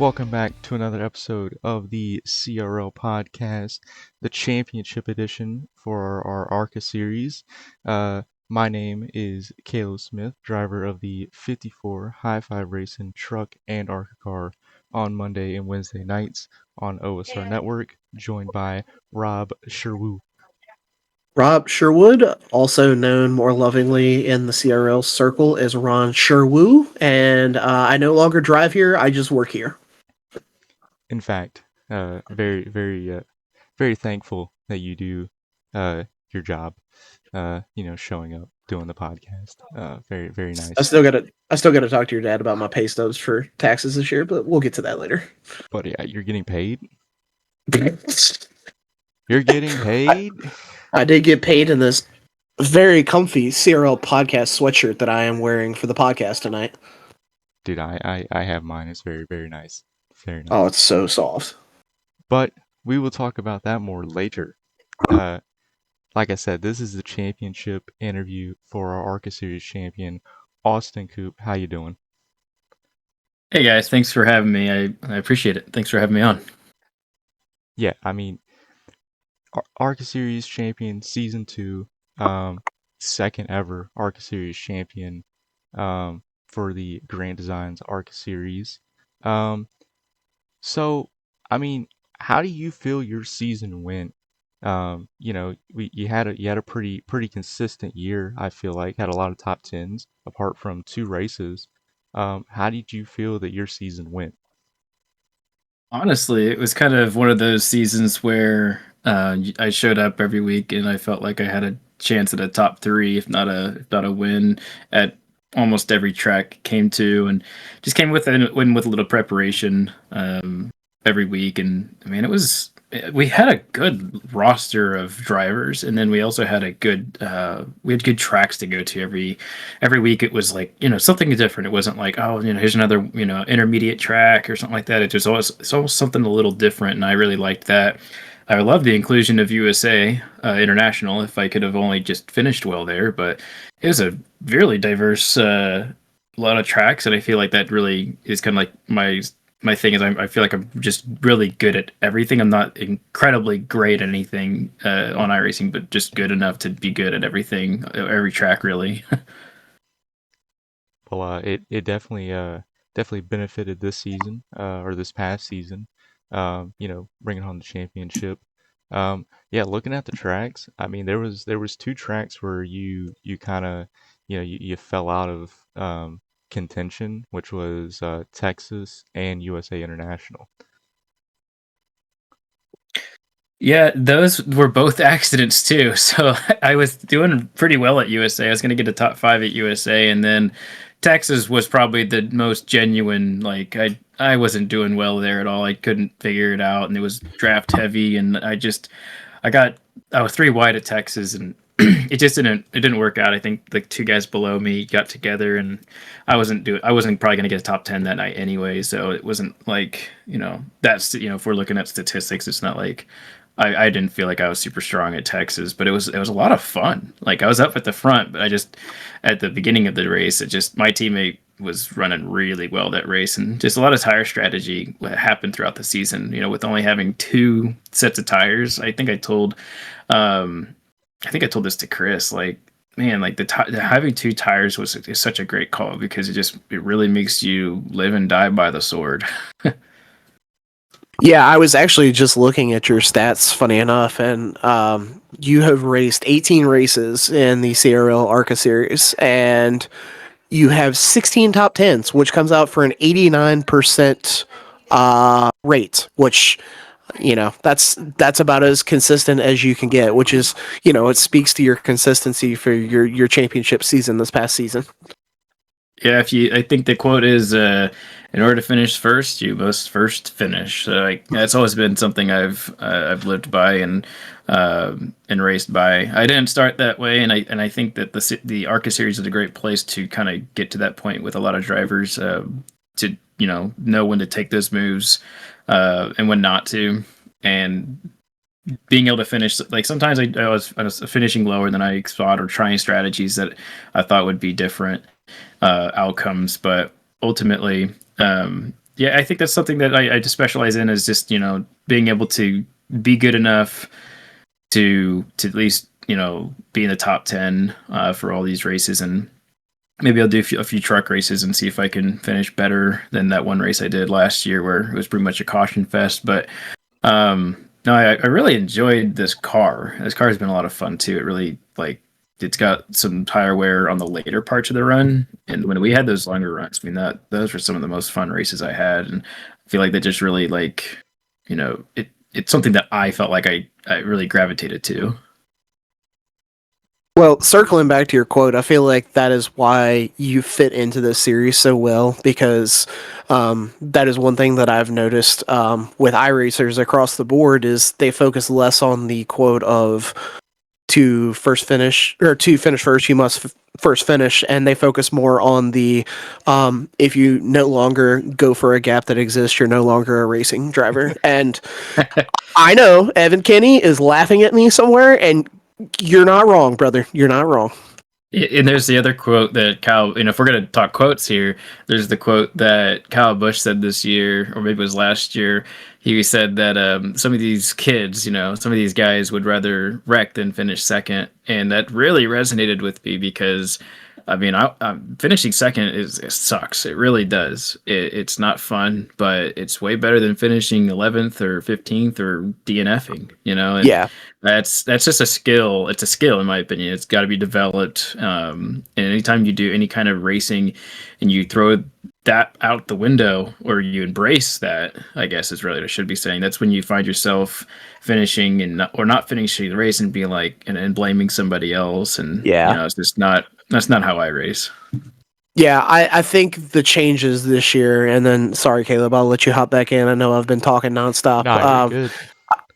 Welcome back to another episode of the CRL podcast, the championship edition for our ARCA series. My name is Caleb Smith, driver of the 54 High Five Racing truck and ARCA car on Monday and Wednesday nights on OSR Network, joined by Rob Sherwood. Rob Sherwood, also known more lovingly in the CRL circle as Ron Sherwoo, and I no longer drive here, I just work here. In fact, very thankful that you do your job. Showing up, doing the podcast. Very nice. I still gotta talk to your dad about my pay stubs for taxes this year, but we'll get to that later. But yeah, you're getting paid. You're getting paid. I did get paid in this very comfy CRL podcast sweatshirt that I am wearing for the podcast tonight. Dude, I have mine. It's very nice. Very nice. Oh, it's so soft. But we will talk about that more later. Like I said, this is the championship interview for our ARCA Series champion, Austin Coop. How you doing? Hey guys, thanks for having me. I appreciate it. Thanks for having me on. Yeah, I mean, ARCA Series champion season 2, second ever ARCA Series champion for the Grand Designs ARCA Series. So, I mean, how do you feel your season went? You had a pretty consistent year. I feel like had a lot of top tens apart from 2 races. How did you feel that your season went? Honestly, it was kind of one of those seasons where I showed up every week and I felt like I had a chance at a top 3, if not a win at almost every track came to, and just came with a little preparation every week. And I mean, we had a good roster of drivers, and then we also had good tracks to go to every week. It was like, something different. It wasn't like, oh, here's another, intermediate track or something like that. It's always something a little different, and I really liked that. I love the inclusion of USA International. If I could have only just finished well there, but it was a really diverse lot of tracks, and I feel like that really is kind of like my thing is I feel like I'm just really good at everything. I'm not incredibly great at anything on iRacing, but just good enough to be good at everything, every track, really. Well, it definitely benefited this season or this past season. Bringing home the championship. Yeah, looking at the tracks, I mean, there was 2 tracks where you kind of, you fell out of contention, which was Texas and USA International. Yeah, those were both accidents too. So I was doing pretty well at USA. I was going to get a top 5 at USA, and then Texas was probably the most genuine. Like I wasn't doing well there at all. I couldn't figure it out, and it was draft heavy, and I was 3 wide at Texas, and it didn't work out. I think the 2 guys below me got together, and I wasn't probably going to get a top 10 that night anyway. So it wasn't like, that's, if we're looking at statistics, it's not like I didn't feel like I was super strong at Texas, but it was a lot of fun. Like I was up at the front, but at the beginning of the race, my teammate was running really well that race, and just a lot of tire strategy happened throughout the season. With only having 2 sets of tires, I think I told this to Chris. Like, man, like having 2 tires is such a great call, because it really makes you live and die by the sword. Yeah, I was actually just looking at your stats, funny enough, and you have raced 18 races in the CRL ARCA series, and you have 16 top 10s, which comes out for an 89% rate, which, that's about as consistent as you can get, which is, it speaks to your consistency for your championship season this past season. Yeah, I think the quote is, in order to finish first, you must first finish. So that's always been something I've lived by and raced by. I didn't start that way, and I think that the ARCA series is a great place to kind of get to that point with a lot of drivers, to know when to take those moves and when not to, and being able to finish. Like sometimes I was finishing lower than I thought, or trying strategies that I thought would be different outcomes, but ultimately Yeah, I think that's something that I just specialize in, is just being able to be good enough to at least be in the top 10 for all these races, and maybe I'll do a few truck races and see if I can finish better than that one race I did last year where it was pretty much a caution fest. But no, I really enjoyed this car. This car has been a lot of fun too. It really it's got some tire wear on the later parts of the run, and when we had those longer runs, I mean that those were some of the most fun races I had, and I feel like that just really it's something that I felt like I really gravitated to. Well, circling back to your quote, I feel like that is why you fit into this series so well, because that is one thing that I've noticed with iRacers across the board is they focus less on the quote of to first finish or to finish first, you must first finish, and they focus more on the if you no longer go for a gap that exists, you're no longer a racing driver. And I know Evan Kinney is laughing at me somewhere, and you're not wrong, brother. You're not wrong. And there's the other quote that Kyle, if we're going to talk quotes here, there's the quote that Kyle Busch said this year, or maybe it was last year. He said that some of these kids, some of these guys would rather wreck than finish second. And that really resonated with me because, I mean, finishing second it sucks. It really does. It's not fun, but it's way better than finishing 11th or 15th or DNFing, and Yeah. that's just a skill. It's a skill, in my opinion. It's got to be developed. And anytime you do any kind of racing, and you throw that out the window, or you embrace that, I guess is really what I should be saying. That's when you find yourself finishing or not finishing the race and being like and blaming somebody else. And Yeah. it's just not. That's not how I race. Yeah, I think the changes this year, and then sorry, Caleb, I'll let you hop back in. I know I've been talking nonstop. Nah, you're good.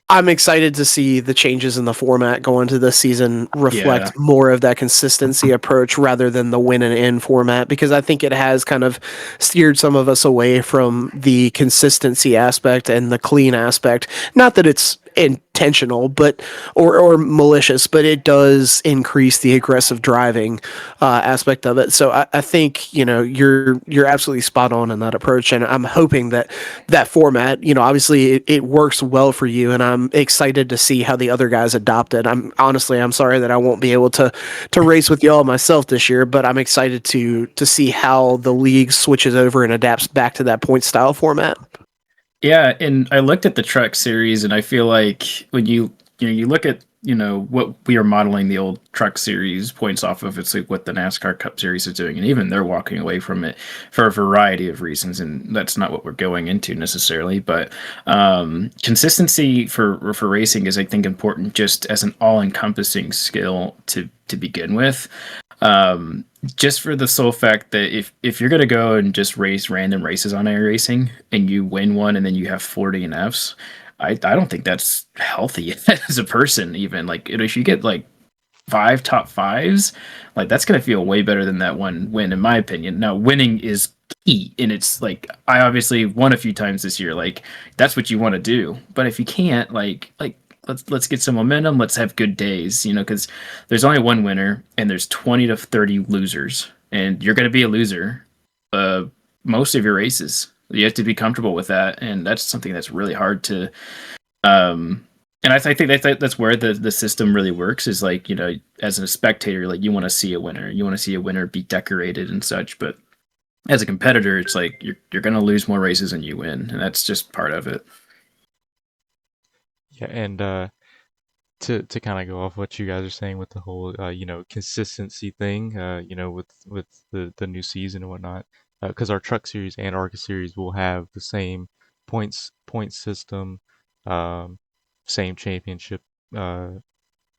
I'm excited to see the changes in the format go into this season reflect Yeah. more of that consistency approach rather than the win and in format, because I think it has kind of steered some of us away from the consistency aspect and the clean aspect. Not that it's intentional, but or malicious, but it does increase the aggressive driving aspect of it. So I think you're absolutely spot on in that approach, and I'm hoping that that format, obviously it works well for you, and I'm excited to see how the other guys adopt it. I'm sorry that I won't be able to race with y'all myself this year, but I'm excited to see how the league switches over and adapts back to that point style format. Yeah, and I looked at the truck series, and I feel like when you look at what we are modeling the old truck series points off of, it's like what the NASCAR Cup Series is doing, and even they're walking away from it for a variety of reasons, and that's not what we're going into necessarily. But consistency for racing is, I think, important just as an all-encompassing skill to begin with. Just for the sole fact that if you're gonna go and just race random races on iRacing and you win one and then you have 40 DNFs, I don't think that's healthy as a person. Even like if you get like 5 top 5s, like that's gonna feel way better than that one win, in my opinion. Now winning is key, and it's like I obviously won a few times this year. Like that's what you want to do, but if you can't, like let's get some momentum. Let's have good days, because there's only one winner and there's 20 to 30 losers, and you're going to be a loser most of your races. You have to be comfortable with that, and that's something that's really hard to. And I think that's where the system really works. Is like as a spectator, like you want to see a winner, be decorated and such, but as a competitor, it's like you're going to lose more races than you win, and that's just part of it. Yeah, and to kind of go off what you guys are saying with the whole consistency thing, with the new season and whatnot, because our truck series and ARCA series will have the same point system, um, same championship, uh,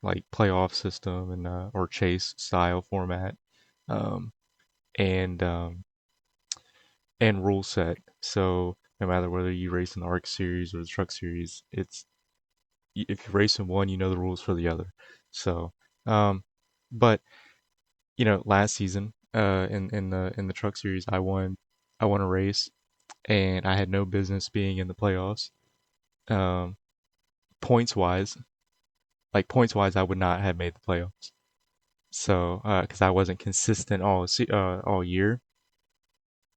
like playoff system and or chase style format, um, and um, and rule set. So no matter whether you race in the ARC series or the truck series, if you race in one, you know the rules for the other. So, but last season, in the truck series, I won a race, and I had no business being in the playoffs. Um, points wise, I would not have made the playoffs. So, because I wasn't consistent all year,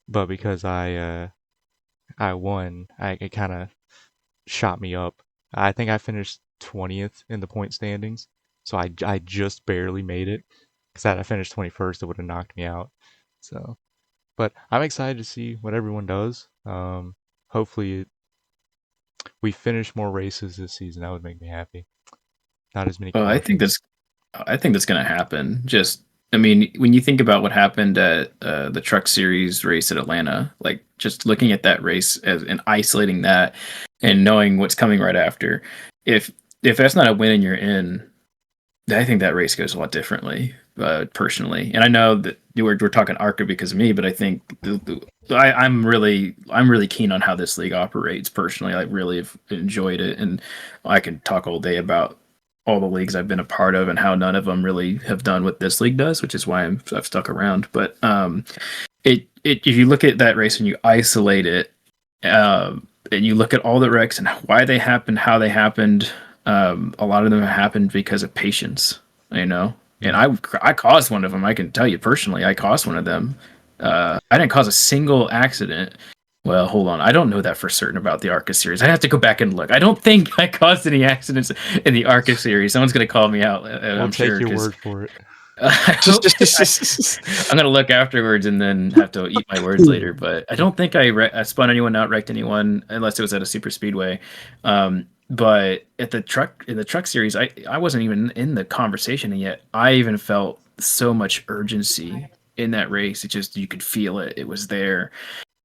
but because I won, it kind of shot me up. I think I finished 20th in the point standings, so I just barely made it. Because had I finished 21st, it would have knocked me out. So, but I'm excited to see what everyone does. Hopefully, we finish more races this season. That would make me happy. Not as many Well, cautions. I think that's going to happen. Just, I mean, when you think about what happened at the Truck Series race at Atlanta, like just looking at that race as and isolating that, and knowing what's coming right after, if if that's not a win and you're in, I think that race goes a lot differently, personally. And I know that we're talking ARCA because of me, but I think I'm really keen on how this league operates personally. I really have enjoyed it, and I could talk all day about all the leagues I've been a part of and how none of them really have done what this league does, which is why I've stuck around. But it if you look at that race and you isolate it, and you look at all the wrecks and why they happened, how they happened, a lot of them happened because of patience, you know. And Mm. I caused one of them. I can tell you personally, I caused one of them. I didn't cause a single accident. Well, hold on. I don't know that for certain about the ARCA series. I have to go back and look. I don't think I caused any accidents in the ARCA series. Someone's going to call me out, We'll I'm take sure, your because word for it. I hope I'm gonna look afterwards and then have to eat my words later. But I don't think I spun anyone out, wrecked anyone, unless it was at a super speedway. But at the truck in the truck series, I wasn't even in the conversation, and yet I even felt so much urgency in that race. It just you could feel it. It was there.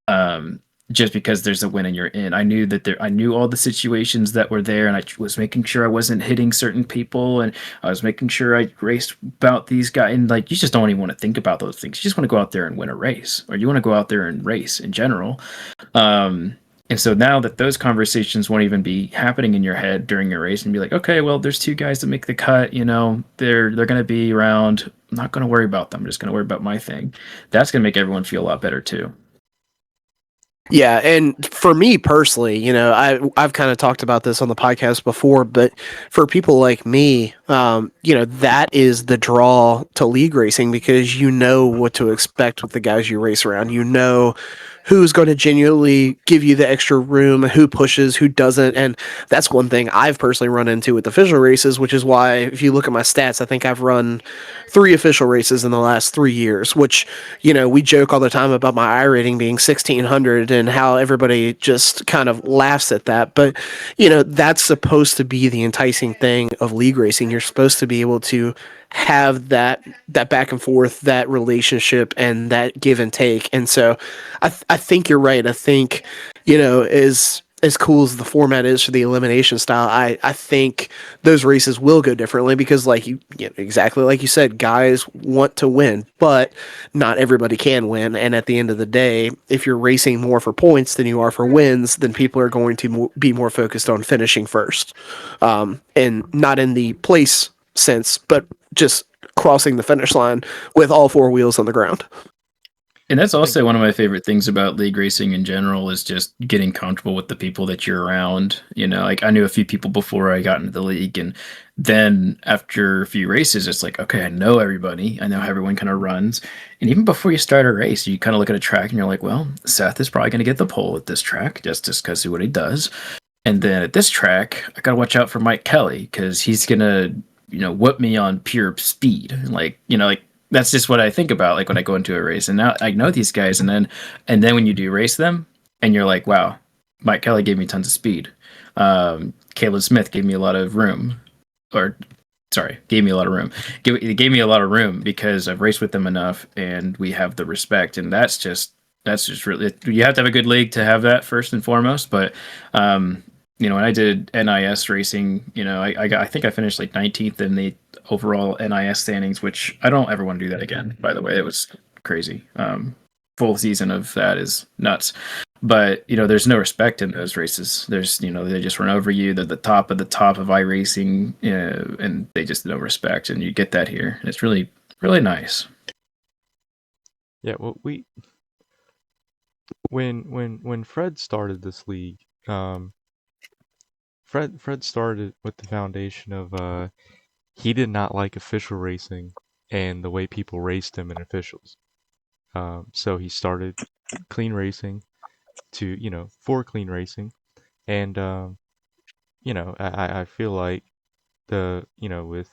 Um, just because there's a win and you're in. I knew that I knew all the situations that were there, and I was making sure I wasn't hitting certain people, and I was making sure I raced about these guys. And like, you just don't even want to think about those things. You just want to go out there and win a race, or you want to go out there and race in general. Um, and so now that those conversations won't even be happening in your head during your race, and be like, okay, well, there's two guys that make the cut. You know, they're going to be around. I'm not going to worry about them. I'm just going to worry about my thing. That's going to make everyone feel a lot better too. Yeah, and for me personally, I've kind of talked about this on the podcast before, but for people like me, that is the draw to league racing because you know what to expect with the guys you race around. You know who's going to genuinely give you the extra room, who pushes, who doesn't, and that's one thing I've personally run into with official races, which is why if you look at my stats, I think I've run 3 official races in the last 3 years, which we joke all the time about my I rating being 1600 and how everybody just kind of laughs at that. But, that's supposed to be the enticing thing of league racing. You're supposed to be able to have that back and forth, that relationship, and that give and take. And so I think you're right. I think, as cool as the format is for the elimination style, I think those races will go differently because, like exactly like you said, guys want to win, but not everybody can win. And at the end of the day, if you're racing more for points than you are for wins, then people are going to be more focused on finishing first, and not in the place sense, but just crossing the finish line with all four wheels on the ground. And that's I think also one of my favorite things about league racing in general is just getting comfortable with the people that you're around. You know, like I knew a few people before I got into the league, and then after a few races, it's like, okay, I know everybody. I know how everyone kind of runs. And even before you start a race, you kind of look at a track and you're like, well, Seth is probably going to get the pole at this track just because of what he does. And then at this track, I got to watch out for Mike Kelly because he's going to, whip me on pure speed. Like, that's just what I think about like when I go into a race. And now I know these guys, and then when you do race them, and you're like, wow, Mike Kelly gave me tons of speed. Caleb Smith gave me a lot of room, or sorry, gave me a lot of room. It gave me a lot of room because I've raced with them enough, and we have the respect, and that's just really you have to have a good league to have that first and foremost. But when I did NIS racing, I think I finished like 19th in the overall NIS standings, which I don't ever want to do that again. By the way, it was crazy. Full season of that is nuts. But there's no respect in those races. There's they just run over you. They're the top of iRacing, and they just no respect. And you get that here. It's really really nice. yeah. Well, when Fred started this league, Fred started with the foundation of he did not like official racing and the way people raced him in officials. So he started clean racing. for clean racing. And I feel like with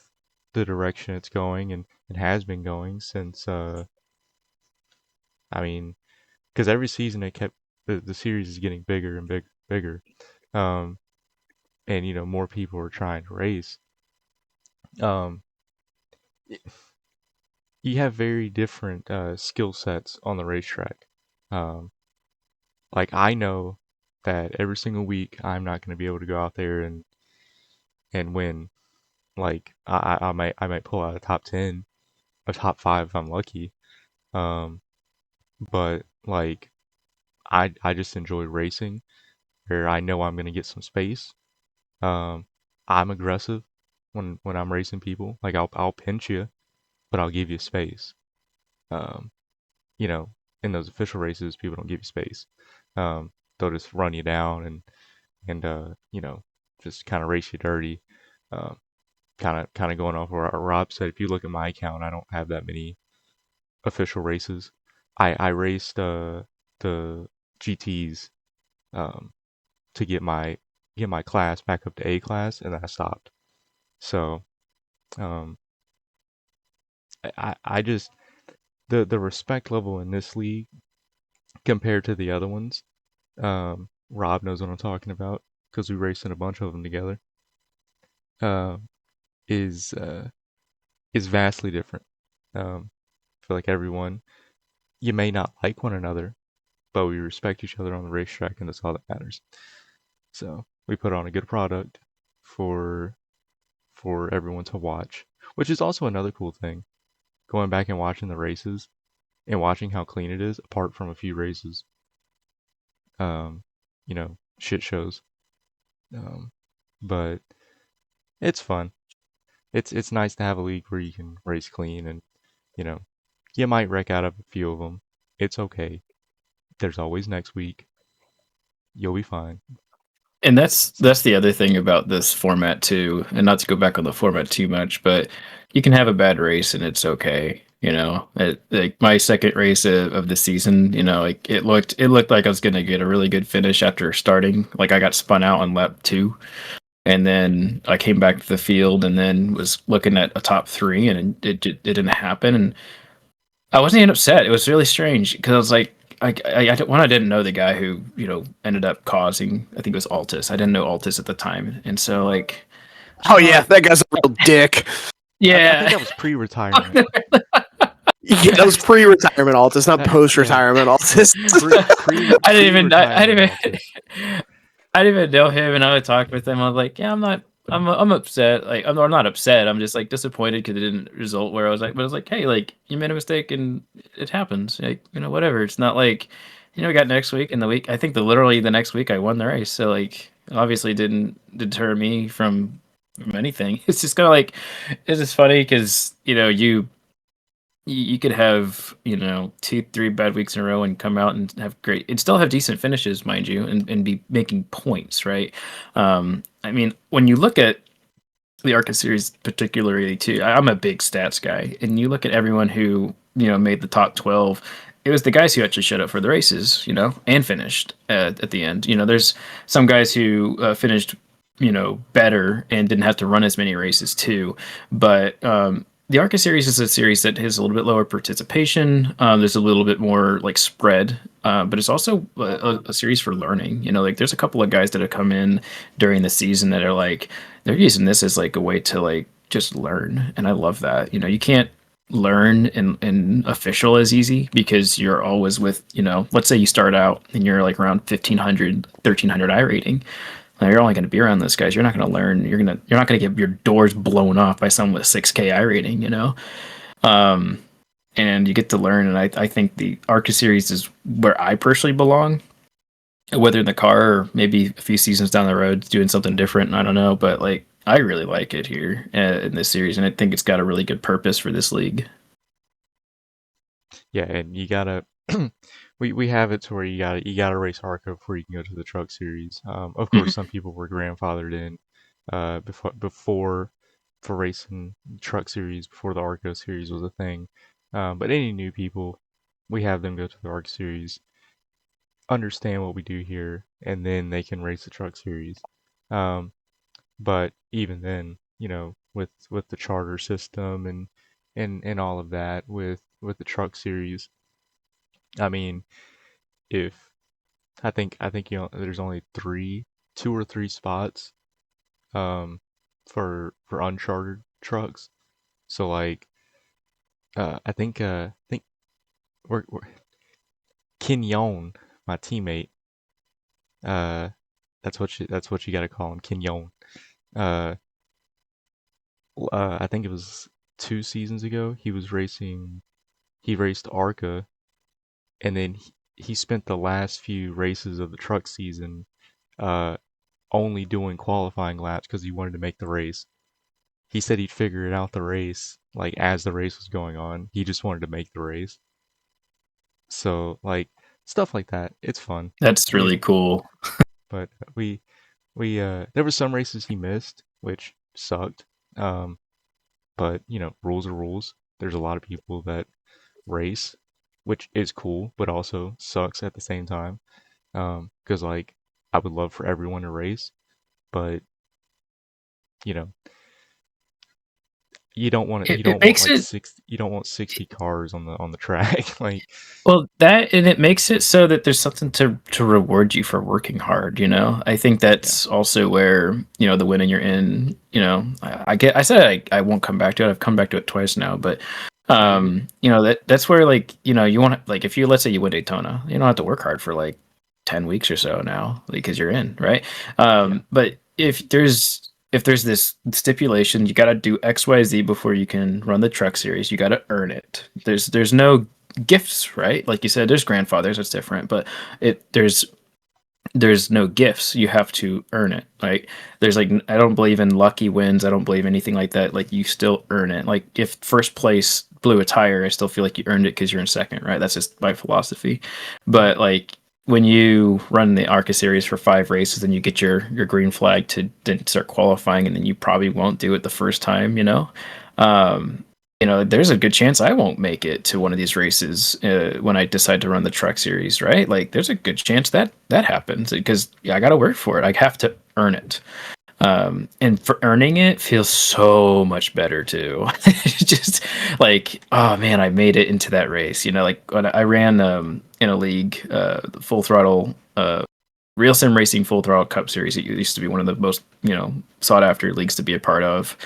the direction it's going and it has been going since I mean, because every season the series is getting bigger and bigger. Um, and more people are trying to race. Um, y- you have very different skill sets on the racetrack. Um, like I know that every single week I'm not going to be able to go out there and win. Like I might pull out a top 10, a top 5 if I'm lucky. Um, but like I just enjoy racing where I know I'm going to get some space. Um, I'm aggressive when I'm racing people. Like I'll pinch you, but I'll give you space. Um, you know, in those official races, people don't give you space. They'll just run you down and just kind of race you dirty. Um, kind of going off where Rob said. If you look at my account, I don't have that many official races. I raced the GTs um, to get my class back up to A class, and then I stopped. So um, I just the respect level in this league compared to the other ones. Rob knows what I'm talking about because we raced in a bunch of them together. Uh, is is vastly different. I feel like everyone you may not like one another, but we respect each other on the racetrack, and that's all that matters. So we put on a good product for everyone to watch, which is also another cool thing. Going back and watching the races and watching how clean it is, apart from a few races, shit shows. Um, but it's fun. It's nice to have a league where you can race clean and you know you might wreck out of a few of them. It's okay. There's always next week. You'll be fine. And that's the other thing about this format too, and not to go back on the format too much, but you can have a bad race and it's okay. Like my second race of the season, like it looked like I was gonna get a really good finish after starting. Like I got spun out on lap 2, and then I came back to the field and then was looking at a top 3, and it didn't happen. And I wasn't even upset. It was really strange because I was like, I didn't know the guy who ended up causing. I think it was Altus. I didn't know Altus at the time, and so like Oh I'm yeah, like, that guy's a real dick. I think yeah. that was pre-retirement. Yeah, that was pre-retirement Altus, not Yeah, post-retirement Altus. I pre-retirement didn't Altus. even I didn't even know him, and I would talk with him. I was like, yeah, I'm upset. Like, I'm not upset. I'm just like disappointed because it didn't result where I was like, but I was like, hey, like you made a mistake and it happens. Like, whatever. It's not like, we got next week and the week. I think literally the next week I won the race. So like, obviously didn't deter me from anything. It's just kind of like, it's just funny because you could have 2 3 bad weeks in a row and come out and have great and still have decent finishes, mind you, and be making points, right? I mean, when you look at the ARCA series particularly too, I'm a big stats guy, and you look at everyone who made the top 12. It was the guys who actually showed up for the races, and finished at the end. There's some guys who finished better and didn't have to run as many races too, but the ARCA series is a series that has a little bit lower participation. There's a little bit more like spread, but it's also a series for learning. Like there's a couple of guys that have come in during the season that are like they're using this as like a way to like just learn, and I love that. You can't learn in official as easy because you're always with let's say you start out and you're like around 1500 1300 I rating. Now, you're only going to be around those guys. You're not going to learn. You're not going to get your doors blown off by someone with 6K I rating. Um, and you get to learn. And I think the ARCA series is where I personally belong. Whether in the car or maybe a few seasons down the road, doing something different, I don't know. But like, I really like it here in this series, and I think it's got a really good purpose for this league. Yeah, and you gotta we have it to where you gotta race ARCA before you can go to the truck series. Of course, some people were grandfathered in before for racing truck series before the ARCA series was a thing. But any new people, we have them go to the ARCA series. understand what we do here, and then they can race the truck series. Um, but even then, with the charter system and all of that with the truck series, I mean, if I think there's only two or three spots um for unchartered trucks. So like I think we're Kenyon, my teammate, uh that's what you gotta call him, Kenyon. Uh, I think it was 2 seasons ago. He raced ARCA, and then he spent the last few races of the truck season uh only doing qualifying laps because he wanted to make the race. He said he'd figure it out the race, like as the race was going on. He just wanted to make the race. So like stuff like that, it's fun. That's really cool. But we there were some races he missed, which sucked. Um, but rules are rules. There's a lot of people that race, which is cool, but also sucks at the same time. Because like I would love for everyone to race, but you know, you It don't want makes like it 60 cars on the track. Like well that and it makes it so that there's something to reward you for working hard. I think yeah, that's also where the winning you're in. I said I won't come back to it. I've come back to it twice now, but oh you're good. that's where like you want like if you let's say you win Daytona, you don't have to work hard for like 10 weeks or so now because you're in, right? Yeah, But if there's this stipulation, you got to do XYZ before you can run the truck series. You got to earn it. There's no gifts, right? Like you said, there's grandfathers, that's different, but there's no gifts. You have to earn it. Like there's like I don't believe in lucky wins. I don't believe anything like that. Like you still earn it. Like if first place blew a tire, I still feel like you earned it because you're in second, right? That's just my philosophy. hmm But like when you run the ARCA series for 5 races, then you get your green flag to then start qualifying, and then you probably won't do it the first time. Um, there's a good chance I won't make it to one of these races when I decide to run the truck series, right? Like, there's a good chance that happens because I got to work for it. I have to earn it. And for earning it feels so much better too. Just like, oh man, I made it into that race. Like when I ran in a league, full throttle, Real Sim Racing Full Throttle Cup Series. It used to be one of the most sought after leagues to be a part of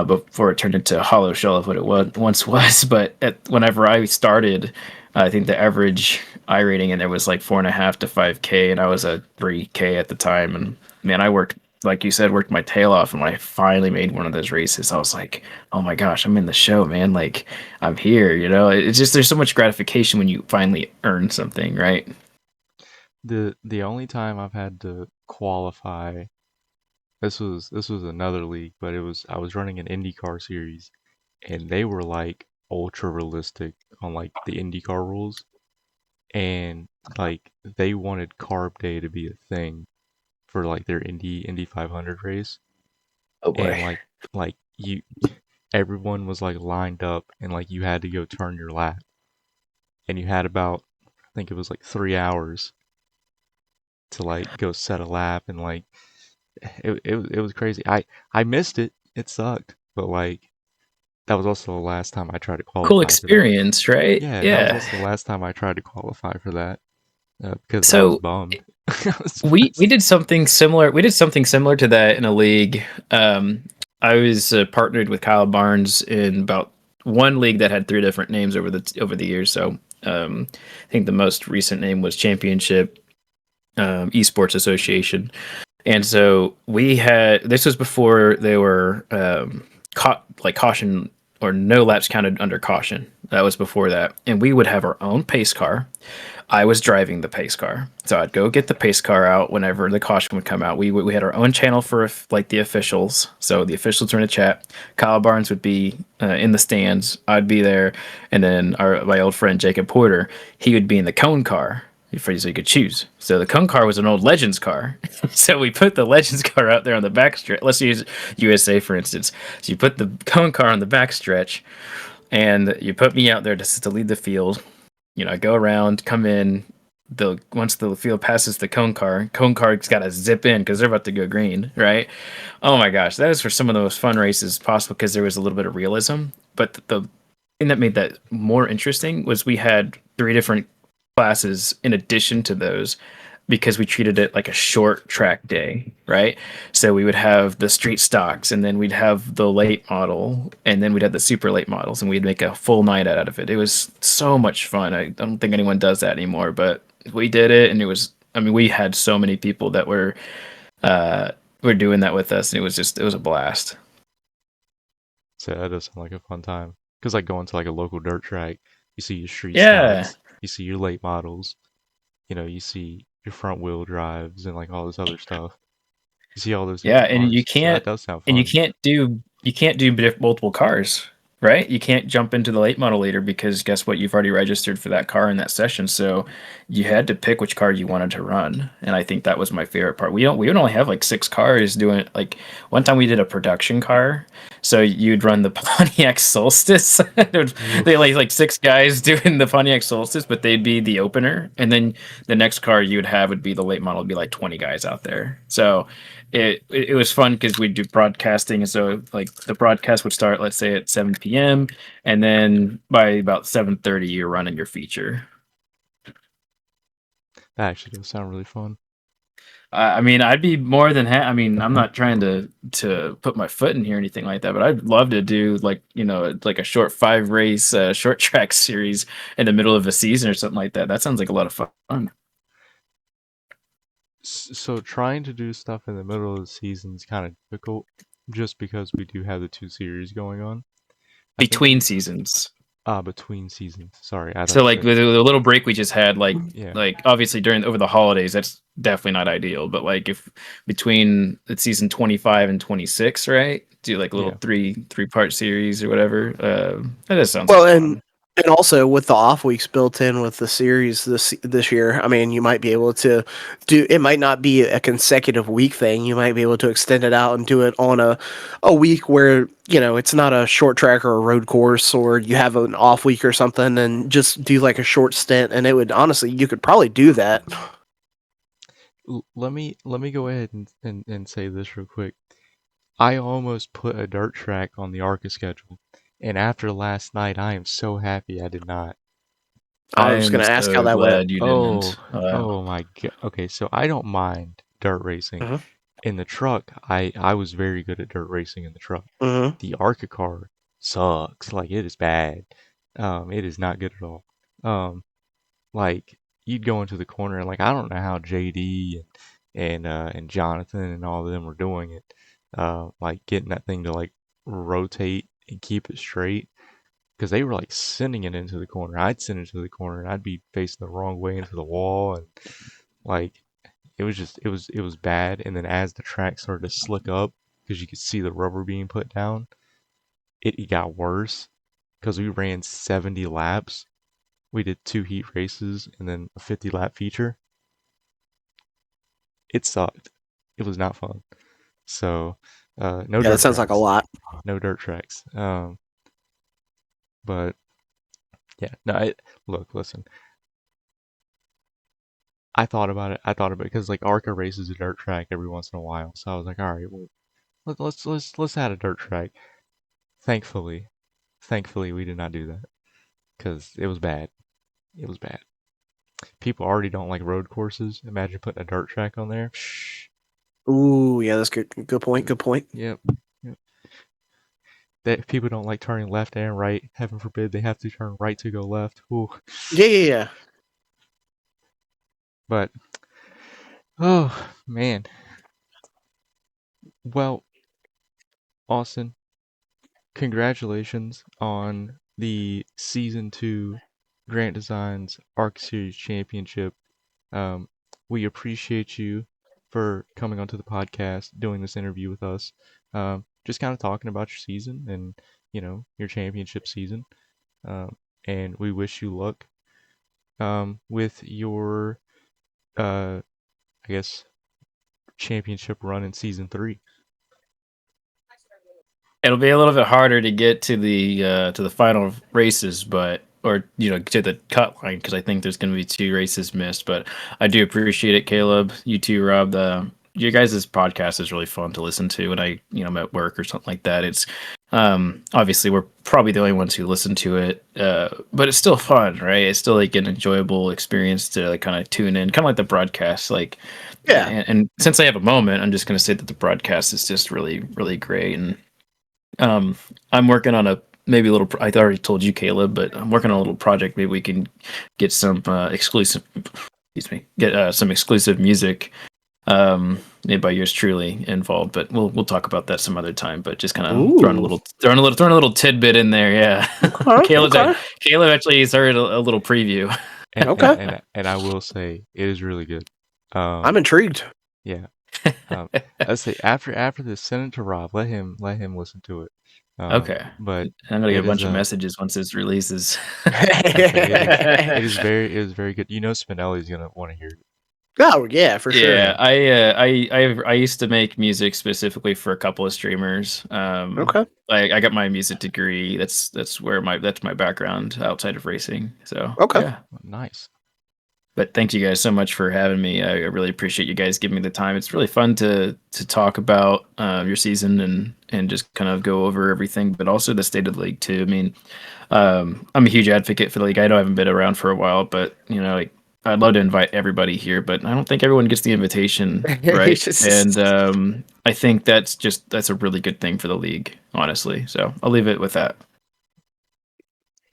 before it turned into a hollow shell of what it once was. But whenever I started, I think the average I rating in there was like 4.5 to 5K, and I was a 3K at the time. And man, I worked, like you said, worked my tail off, and when I finally made one of those races, I was like, oh my gosh, I'm in the show, man! Like I'm here. It's just there's so much gratification when you finally earn something, right? the only time I've had to qualify, this was another league, but I was running an IndyCar series, and they were like ultra realistic on like the IndyCar rules, and like they wanted carb day to be a thing for like their Indy 500 race, Oh and boy. like you everyone was like lined up, and like you had to go turn your lap, and you had about, I think it was like 3 hours to like go set a lap, and like it was crazy. I missed it. It sucked, but like that was also the last time I tried to Cool qualify for that. experience, right? Yeah, that was Yeah. also the last time I tried to qualify for that because I was So bummed. I was we pissed. did something similar. We did something similar to that in a league. I was partnered with Kyle Barnes in about one league that had three different names over the years. So I think the most recent name was Championship Esports Association, and so we had this was before they were like caution or no laps counted under caution. That was before that, and we would have our own pace car. I was driving the pace car, so I'd go get the pace car out whenever the caution would come out. We had our own channel for like the officials, so the officials were in a chat. Kyle Barnes would be in the stands. I'd be there, and then my old friend Jacob Porter, he would be in the cone car. So you could choose. So the cone car was an old Legends car. So we put the Legends car out there on the backstretch. Let's use USA for instance. So you put the cone car on the backstretch, and you put me out there to lead the field. I go around, come in. once the field passes the cone car's got to zip in because they're about to go green, right? Oh my gosh, that is for some of the most fun races possible because there was a little bit of realism. But the thing that made that more interesting was we had three different classes in addition to those because we treated it like a short track day, right? So we would have the street stocks, and then we'd have the late model, and then we'd have the super late models, and we'd make a full night out of it. It was so much fun. I don't think anyone does that anymore, but we did it, and it was. I mean, we had so many people that uh, were doing that with us, and it was a blast. So that does sound like a fun time. Because like going to like a local dirt track, you see your street Yeah, stocks, you see your late models, you see your front wheel drives and like all this other stuff. You see all those yeah, different cars. So that does sound and fun. you can't do multiple cars, right? You can't jump into the late model leader because guess what? You've already registered for that car in that session, so you had to pick which car you wanted to run. And I think that was my favorite part. We would only have like six cars doing like one time we did a production car, so you'd run the Pontiac Solstice. They Oof. like six guys doing the Pontiac Solstice, but they'd be the opener, and then the next car you would have would be the late model. It'd be like 20 guys out there. So it was fun because we'd do broadcasting, and so like the broadcast would start, let's say at 7 p.m., and then by about 7:30 you're running your feature. That actually does sound really fun. I mean, I'd be more than I mean, I'm not trying to put my foot in here or anything like that, but I'd love to do like like a short 5 race short track series in the middle of a season or something like that. That sounds like a lot of fun. So trying to do stuff in the middle of the season is kind of difficult just because we do have the two series going on. I think Between seasons. between seasons. Sorry, I thought So you like said the little break we just had, yeah. like obviously during over the holidays, that's definitely not ideal. But like if between the season 25 and 26, right? Do like a little Yeah. three-part series or whatever. That just sounds Well, like and fun. and also with the off weeks built in with the series this year, I mean, you might be able to do. It might not be a consecutive week thing. You might be able to extend it out and do it on a week where it's not a short track or a road course, or you have an off week or something, and just do like a short stint. And it would honestly, you could probably do that. Let me go ahead and say this real quick. I almost put a dirt track on the ARCA schedule, and after last night, I am so happy I did not. I I was am going to ask how so that went. glad you Oh, didn't. Wow. oh my God. Okay, so I don't mind dirt racing. Hmm. In the truck, I was very good at dirt racing in the truck. Hmm. The ARCA car sucks. Like it is bad. It is not good at all. Um, like you'd go into the corner and like I don't know how JD and Jonathan and all of them were doing it. Like getting that thing to like rotate and keep it straight because they were like sending it into the corner. I'd send it to the corner and I'd be facing the wrong way into the wall and like it was bad. And then as the track started to slick up because you could see the rubber being put down, it got worse because we ran 70 laps. We did 2 heat races and then a 50 lap feature. It sucked. It was not fun. So no Yeah, that dirt sounds like a tracks. lot. No dirt tracks. But yeah, no. Look, listen. I thought about it. I thought about it because like ARCA races a dirt track every once in a while. So I was like, all right, well, let's add a dirt track. Thankfully, thankfully we did not do that because it was bad. It was bad. People already don't like road courses. Imagine putting a dirt track on there. Ooh, yeah, that's good. Good point. Good point. Yep. Yep. That people don't like turning left and right. Heaven forbid they have to turn right to go left. Ooh. Yeah, yeah, yeah. But oh man. Well, Austin, congratulations on the season 2 Grant Designs ARC Series Championship. Um, we appreciate you for coming onto the podcast, doing this interview with us. Just kind of talking about your season and your championship season. And we wish you luck with your I guess championship run in season 3. It'll be a little bit harder to get to the final races, but or to the cut line, because I think there's going to be 2 races missed. But I do appreciate it, Caleb. You too, Rob. The your guys' podcast is really fun to listen to when I'm at work or something like that. It's obviously we're probably the only ones who listen to it, but it's still fun, right? It's still like an enjoyable experience to like kind of tune in, kind of like the broadcast. Like, Yeah. and since I have a moment, I'm just going to say that the broadcast is just really, really great. And I'm working on a maybe a little. I already told you, Caleb, but I'm working on a little project. Maybe we can get some exclusive. Excuse me. Get some exclusive music made by yours truly involved. But we'll talk about that some other time. But just kind of Ooh. throwing a little tidbit in there. Yeah. Okay. Okay. Caleb actually has heard a little preview. And, Okay. and I will say it is really good. I'm intrigued. Yeah. Let's say after this, send it to Rob. Let him listen to it. Okay. But I'm gonna get it a is bunch of messages once this releases. I say it is very good. You know Spinelli's gonna want to hear it. Oh yeah, for sure. Yeah, I used to make music specifically for a couple of streamers. Okay. I got my music degree. That's my background outside of racing. So Okay. yeah. Nice. But thank you guys so much for having me. I really appreciate you guys giving me the time. It's really fun to talk about your season and just kind of go over everything, but also the state of the league too. I mean, I'm a huge advocate for the league. I know I haven't been around for a while, but like I'd love to invite everybody here, but I don't think everyone gets the invitation, right? And I think that's a really good thing for the league, honestly. So I'll leave it with that.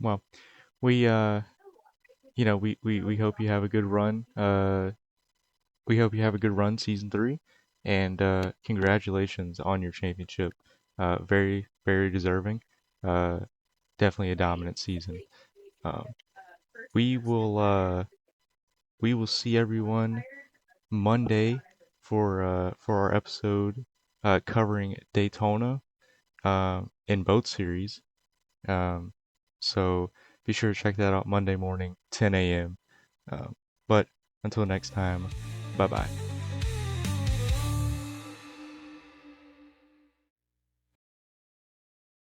Well, we we hope you have a good run. We hope you have a good run season 3, and congratulations on your championship. Very very deserving. Definitely a dominant season. Um, we will we will see everyone Monday for our episode covering Daytona in both series. Um, so be sure to check that out Monday morning, 10 a.m. But until next time, bye bye.